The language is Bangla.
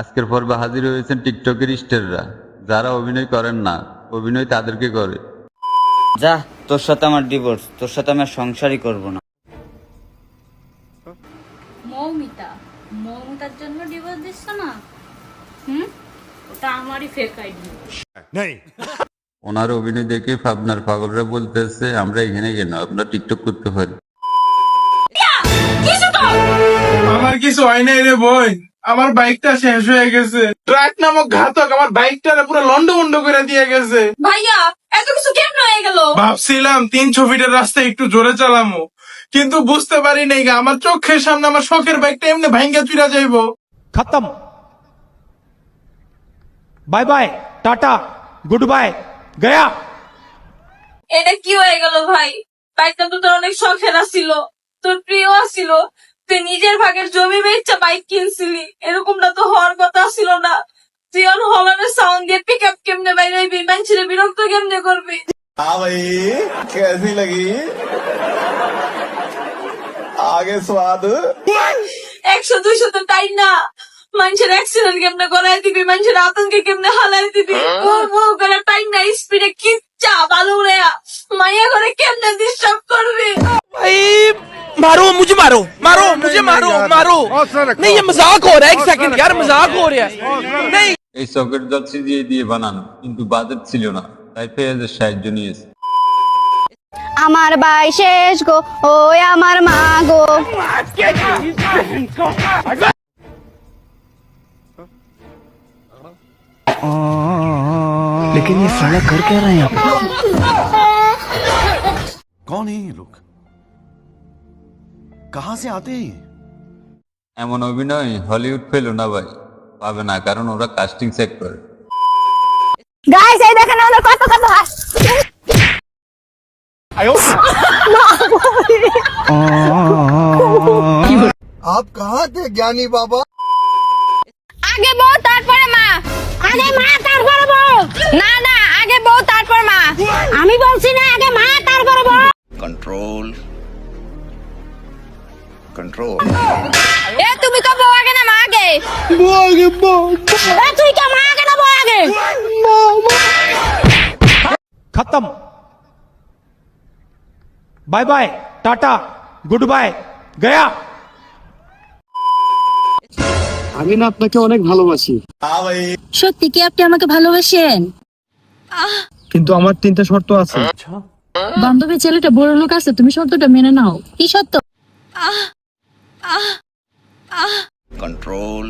আজকের পর্বে হাজির হয়েছেন টিকটকের স্টাররা, যারা অভিনয় করেন না, অভিনয় তাদেরকে করে। যা, তোর সাথে আমার ডিভোর্স, তোর সাথে আমি আর সংসারই করব না। মৌমিতার জন্য ডিভোর্স দিচ্ছ না? ওটা আমারই ফেক আইডি। ওনার অভিনয় দেখে পাবনার পাগলরা বলতেছে, আমরা এখানে কেন, আপনারা টিকটক করতে পারি। আমার কিছু হয় নাই রে বই, আমার বাইকটা শেষ হয়ে গেছে। ট্রাক নামক ঘাতক আমার বাইকটা পুরো লন্ডভন্ড করে দিয়ে গেছে। ভাইয়া, এত কিছু কেমন হয়ে গেল? ভাবছিলাম 300 ফিটের রাস্তায় একটু জোরে চালামো, কিন্তু বুঝতে পারি নাই আমার চোখের সামনে আমার শখের বাইকটা এমনি ভাঙ্গা চুরা যাইবো। खत्म। Bye bye, tata, good bye, गया। এটা কি হয়ে গেল ভাই? বাইকটা তো তোর অনেক শখের ছিল, তোর প্রিয় ছিল। তুই নিজের ভাগের জমি বেচা বাইক কিনছিলি, এরকমটা তো হওয়ার কথা ছিল না। তুই অন হলানের সাউন্ড দিয়ে পিক আপ কেমনে বাইরে মানুষের বিরক্ত কেমনে করবি? हाँ भाई, कैसी लगी? आगे स्वाद। 100-200 তো তাই না, মানুষের অ্যাক্সিডেন্ট কেমনে করাই দিবি, মানুষের আতঙ্কে কেমনে হালাই দিবি, করে তাই না স্পিডে কিচ্ছা ভালো রে মাইয়া করে কেমনে ডিস্টার্ব করবি? भाई मारो मुझे, मारो मारो मुझे, मारो मारो। नहीं ये मजाक हो रहा है, एक सेकंड यार, मजाक हो रहा है। नहीं এই চকের জল সিজিয়ে দিয়ে বানানো, কিন্তু বাজেট ছিল না, তাই পেঁয়াজের সাহায্য নিয়েছে। আমার ভাই শেষ গো, ওই আমার মা গো। लेकिन ये साला कर क्या रहे हैं? कौन है ये लोग? कहां से आते हैं? এমন অভিনয় হলিউড পেল না ভাই, পাবে না, কারণ ওরা কাস্টিং চেক করে। গাইস এই দেখেন আমাদের কত কত হাস। आप कहाँ थे ज्ञानी बाबा? আগে বউ তারপরে মা, আগে মা তারপরে বউ। না না, আগে বউ তারপর মা। আমি বলছি না, আগে মা তারপরে বউ। Control control. এ তুমি তো বউ আগে না মা আগে? বউ আগে, বউ। এ তুই কে মা আগে না বউ আগে? खत्म। Bye bye, tata, good bye, गया। আমি না আপনাকে অনেক ভালোবাসি, हाँ भाई। সত্যি কি আপনি আমাকে ভালোবাসেন? কিন্তু আমার 3টা শর্ত আছে। বান্ধবী ছেলেটা বড় লোক আছে, তুমি শর্তটা মেনে নাও। কি সত্য? कंट्रोल